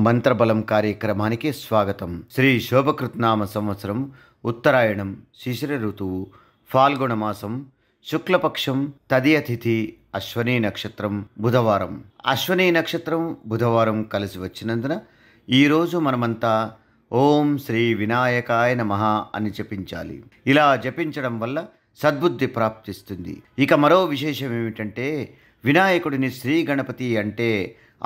మంత్రబలం కార్యక్రమానికి స్వాగతం. శ్రీ శోభకృత్నామ సంవత్సరం ఉత్తరాయణం శిశిర ఋతువు ఫాల్గుణ మాసం శుక్లపక్షం తదియ తిథి అశ్వనీ నక్షత్రం బుధవారం. అశ్వనీ నక్షత్రం బుధవారం కలిసి వచ్చినందున ఈరోజు మనమంతా ఓం శ్రీ వినాయకాయ నమః అని జపించాలి. ఇలా జపించడం వల్ల సద్బుద్ధి ప్రాప్తిస్తుంది. ఇక మరో విశేషం ఏమిటంటే వినాయకుడిని శ్రీ గణపతి అంటే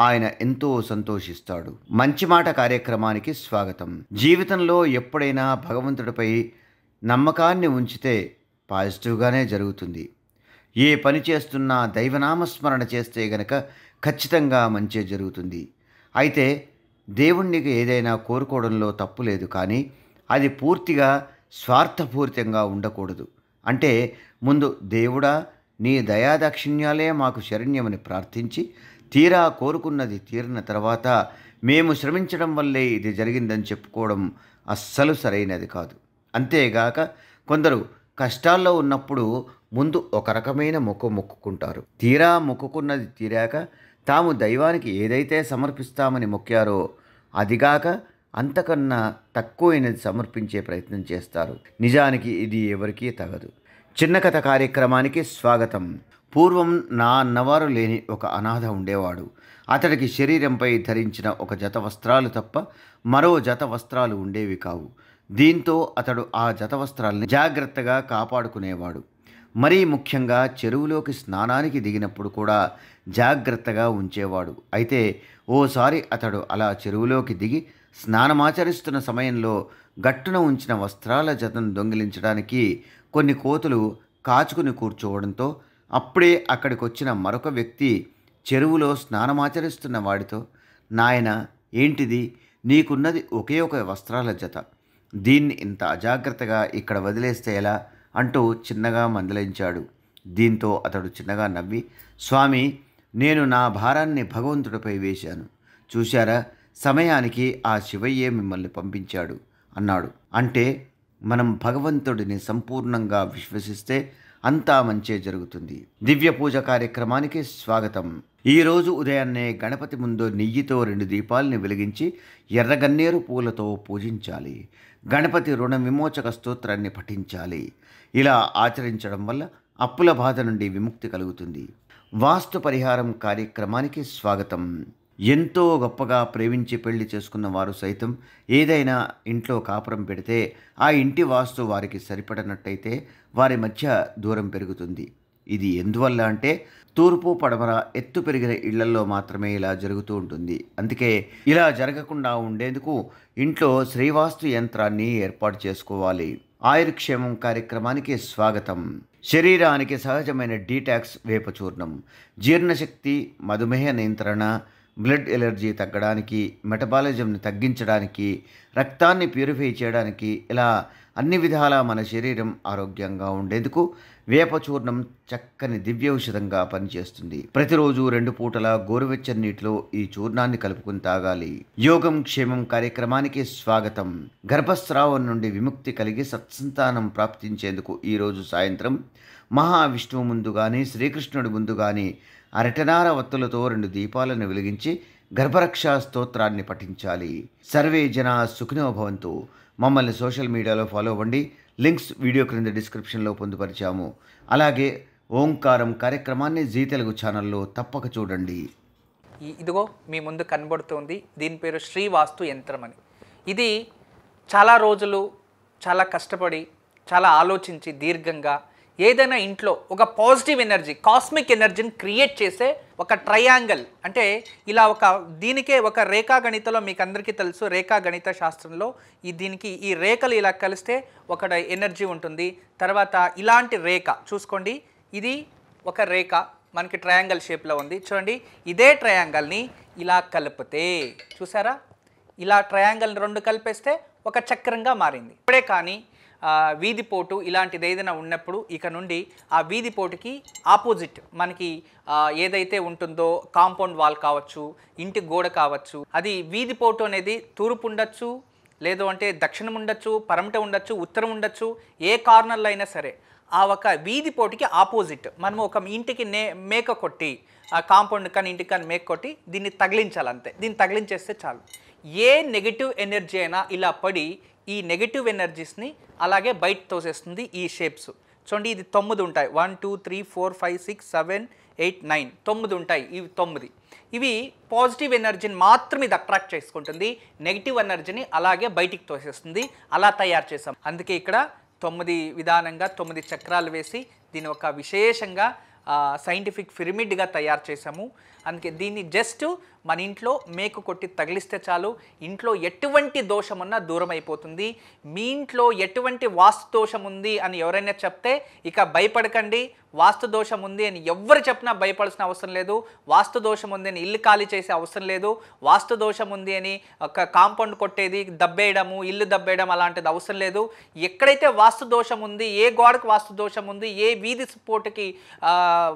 ఆయన ఎంతో సంతోషిస్తాడు. మంచి మాట కార్యక్రమానికి స్వాగతం. జీవితంలో ఎప్పుడైనా భగవంతుడిపై నమ్మకాన్ని ఉంచితే పాజిటివ్గానే జరుగుతుంది. ఏ పని చేస్తున్నా దైవనామస్మరణ చేస్తే గనక ఖచ్చితంగా మంచి జరుగుతుంది. అయితే దేవుణ్ణికి ఏదైనా కోరుకోవడంలో తప్పు లేదు, కానీ అది పూర్తిగా స్వార్థపూరితంగా ఉండకూడదు. అంటే ముందు దేవుడా నీ దయాదాక్షిణ్యాలే మాకు శరణ్యమని ప్రార్థించి తీరా కోరుకున్నది తీరిన తర్వాత మేము శ్రమించడం వల్లే ఇది జరిగిందని చెప్పుకోవడం అస్సలు సరైనది కాదు. అంతేగాక కొందరు కష్టాల్లో ఉన్నప్పుడు ముందు ఒక రకమైన మొక్కుకుంటారు. తీరా మొక్కుకున్నది తీరాక తాము దైవానికి ఏదైతే సమర్పిస్తామని మొక్కారో అదిగాక అంతకన్నా తక్కువైనది సమర్పించే ప్రయత్నం చేస్తారు. నిజానికి ఇది ఎవరికీ తగదు. చిన్న కథ కార్యక్రమానికి స్వాగతం. పూర్వం నా అన్నవారు లేని ఒక అనాథ ఉండేవాడు. అతడికి శరీరంపై ధరించిన ఒక జత వస్త్రాలు తప్ప మరో జత వస్త్రాలు ఉండేవి కావు. దీంతో అతడు ఆ జత వస్త్రాలని జాగ్రత్తగా కాపాడుకునేవాడు. మరీ ముఖ్యంగా చెరువులోకి స్నానానికి దిగినప్పుడు కూడా జాగ్రత్తగా ఉంచేవాడు. అయితే ఓసారి అతడు అలా చెరువులోకి దిగి స్నానమాచరిస్తున్న సమయంలో గట్టున ఉంచిన వస్త్రాల జతను దొంగిలించడానికి కొన్ని కోతులు కాచుకుని కూర్చోవడంతో అప్పుడే అక్కడికి వచ్చిన మరొక వ్యక్తి చెరువులో స్నానమాచరిస్తున్న వాడితో, నాయన ఏంటిది, నీకున్నది ఒకే ఒక వస్త్రాల జత, దీన్ని ఇంత అజాగ్రత్తగా ఇక్కడ వదిలేస్తే ఎలా అంటూ చిన్నగా మందలించాడు. దీంతో అతడు చిన్నగా నవ్వి, స్వామి నేను నా భారాన్ని భగవంతుడిపై వేశాను, చూశారా సమయానికి ఆ శివయ్యే మిమ్మల్ని పంపించాడు అన్నాడు. అంటే మనం భగవంతుడిని సంపూర్ణంగా విశ్వసిస్తే అంతా మంచే జరుగుతుంది. దివ్య పూజ కార్యక్రమానికి స్వాగతం. ఈరోజు ఉదయాన్నే గణపతి ముందు నెయ్యితో 2 దీపాలని వెలిగించి ఎర్రగన్నేరు పూలతో పూజించాలి. గణపతి రుణ విమోచక స్తోత్రాన్ని పఠించాలి. ఇలా ఆచరించడం వల్ల అప్పుల బాధ నుండి విముక్తి కలుగుతుంది. వాస్తు పరిహారం కార్యక్రమానికి స్వాగతం. ఎంతో గొప్పగా ప్రేమించి పెళ్లి చేసుకున్న వారు సైతం ఏదైనా ఇంట్లో కాపురం పెడితే ఆ ఇంటి వాస్తు వారికి సరిపడనట్టయితే వారి మధ్య దూరం పెరుగుతుంది. ఇది ఎందువల్ల అంటే తూర్పు పడమర ఎత్తు పెరిగిన ఇళ్లలో మాత్రమే ఇలా జరుగుతూ ఉంటుంది. అందుకే ఇలా జరగకుండా ఉండేందుకు ఇంట్లో శ్రీవాస్తు యంత్రాన్ని ఏర్పాటు చేసుకోవాలి. ఆయుర్క్షేమం కార్యక్రమానికి స్వాగతం. శరీరానికి సహజమైన డీటాక్స్ వేప చూర్ణం జీర్ణశక్తి, మధుమేహ నియంత్రణ, బ్లడ్ ఎలర్జీ తగ్గడానికి, మెటబాలిజంని తగ్గించడానికి, రక్తాన్ని ప్యూరిఫై చేయడానికి, ఇలా అన్ని విధాలా మన శరీరం ఆరోగ్యంగా ఉండేందుకు వేప చూర్ణం చక్కని దివ్యౌషధంగా పనిచేస్తుంది. ప్రతిరోజు 2 పూటల గోరువెచ్చని నీటిలో ఈ చూర్ణాన్ని కలుపుకుని తాగాలి. యోగం క్షేమం కార్యక్రమానికి స్వాగతం. గర్భస్రావం నుండి విముక్తి కలిగి సత్సంతానం ప్రాప్తించేందుకు ఈరోజు సాయంత్రం మహావిష్ణువు ముందు కానీ శ్రీకృష్ణుడి ముందు కానీ అరటనార వత్తులతో 2 దీపాలను వెలిగించి గర్భరక్షా స్తోత్రాన్ని పఠించాలి. సర్వే జనా సుఖినో భవంతు. మమ్మల్ని సోషల్ మీడియాలో ఫాలో అవ్వండి. లింక్స్ వీడియో క్రింద డిస్క్రిప్షన్లో పొందుపరిచాము. అలాగే ఓంకారం కార్యక్రమాన్ని జీ తెలుగు ఛానల్లో తప్పక చూడండి. ఇదిగో మీ ముందు కనబడుతుంది, దీని పేరు శ్రీవాస్తు యంత్రం అని. ఇది చాలా రోజులు చాలా కష్టపడి చాలా ఆలోచించి దీర్ఘంగా ఏదైనా ఇంట్లో ఒక పాజిటివ్ ఎనర్జీ, కాస్మిక్ ఎనర్జీని క్రియేట్ చేసే ఒక ట్రయాంగిల్, అంటే ఇలా దీనికే ఒక రేఖా గణితంలో మీకు అందరికీ తెలుసు, రేఖా గణిత శాస్త్రంలో దీనికి ఈ రేఖలు ఇలా కలిస్తే ఒక ఎనర్జీ ఉంటుంది. తర్వాత ఇలాంటి రేఖ చూసుకోండి, ఇది ఒక రేఖ మనకి ట్రయాంగిల్ షేప్లో ఉంది చూడండి. ఇదే ట్రయాంగిల్ని ఇలా కలిపితే చూసారా, ఇలా ట్రయాంగిల్ని 2 కలిపేస్తే ఒక చక్రంగా మారింది. ఇప్పుడే కానీ వీధిపోటు ఇలాంటిది ఏదైనా ఉన్నప్పుడు ఇక నుండి ఆ వీధిపోటుకి ఆపోజిట్ మనకి ఏదైతే ఉంటుందో కాంపౌండ్ వాల్ కావచ్చు, ఇంటి గోడ కావచ్చు, అది వీధిపోటు అనేది తూర్పు ఉండొచ్చు, లేదు అంటే దక్షిణం ఉండొచ్చు, పరమట ఉండొచ్చు, ఉత్తరం ఉండొచ్చు, ఏ కార్నర్లో అయినా సరే ఆ ఒక వీధిపోటుకి ఆపోజిట్ మనము ఒక ఇంటికి మేక కొట్టి, ఆ కాంపౌండ్ కానీ ఇంటికి కానీ మేక కొట్టి దీన్ని తగిలించాలి. అంతే, దీన్ని తగిలించేస్తే చాలు. ఏ నెగిటివ్ ఎనర్జీ అయినా ఇలా పడి ఈ నెగిటివ్ ఎనర్జీస్ని అలాగే బయట తోసేస్తుంది ఈ షేప్స్. చూడండి ఇది 9 ఉంటాయి, 1 2 3 4 5 6 7 8 9 9 ఉంటాయి. ఇవి 9 ఇవి పాజిటివ్ ఎనర్జీని మాత్రం ఇది అట్రాక్ట్ చేసుకుంటుంది, నెగిటివ్ ఎనర్జీని అలాగే బయటికి తోసేస్తుంది. అలా తయారు చేసాం. అందుకే ఇక్కడ 9 విధానంగా 9 చక్రాలు వేసి దీని ఒక విశేషంగా సైంటిఫిక్ పిరమిడ్గా తయారు చేసాము. అందుకే దీన్ని జస్ట్ మన ఇంట్లో మేకు కొట్టి తగిలిస్తే చాలు, ఇంట్లో ఎటువంటి దోషం ఉన్నా దూరం అయిపోతుంది. మీ ఇంట్లో ఎటువంటి వాస్తు దోషం ఉంది అని ఎవరైనా చెప్తే ఇక భయపడకండి. వాస్తు దోషం ఉంది అని ఎవరు చెప్పినా భయపడాల్సిన అవసరం లేదు. వాస్తు దోషం ఉంది అని ఇల్లు ఖాళీ చేసే అవసరం లేదు. వాస్తు దోషం ఉంది అని ఒక కాంపౌండ్ కొట్టేది, దబ్బేయడము, ఇల్లు దబ్బేయడం అలాంటిది అవసరం లేదు. ఎక్కడైతే వాస్తు దోషం ఉంది, ఏ గోడకు వాస్తు దోషం ఉంది, ఏ వీధి పోటుకి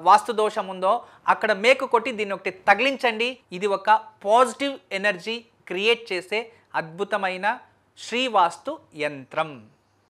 వాస్తు దోషం ఉందో అక్కడ మేకు కొట్టి దీన్ని ఒకటి తగిలించండి. ఇది ఒక పాజిటివ్ ఎనర్జీ క్రియేట్ చేసే అద్భుతమైన శ్రీవాస్తు యంత్రం.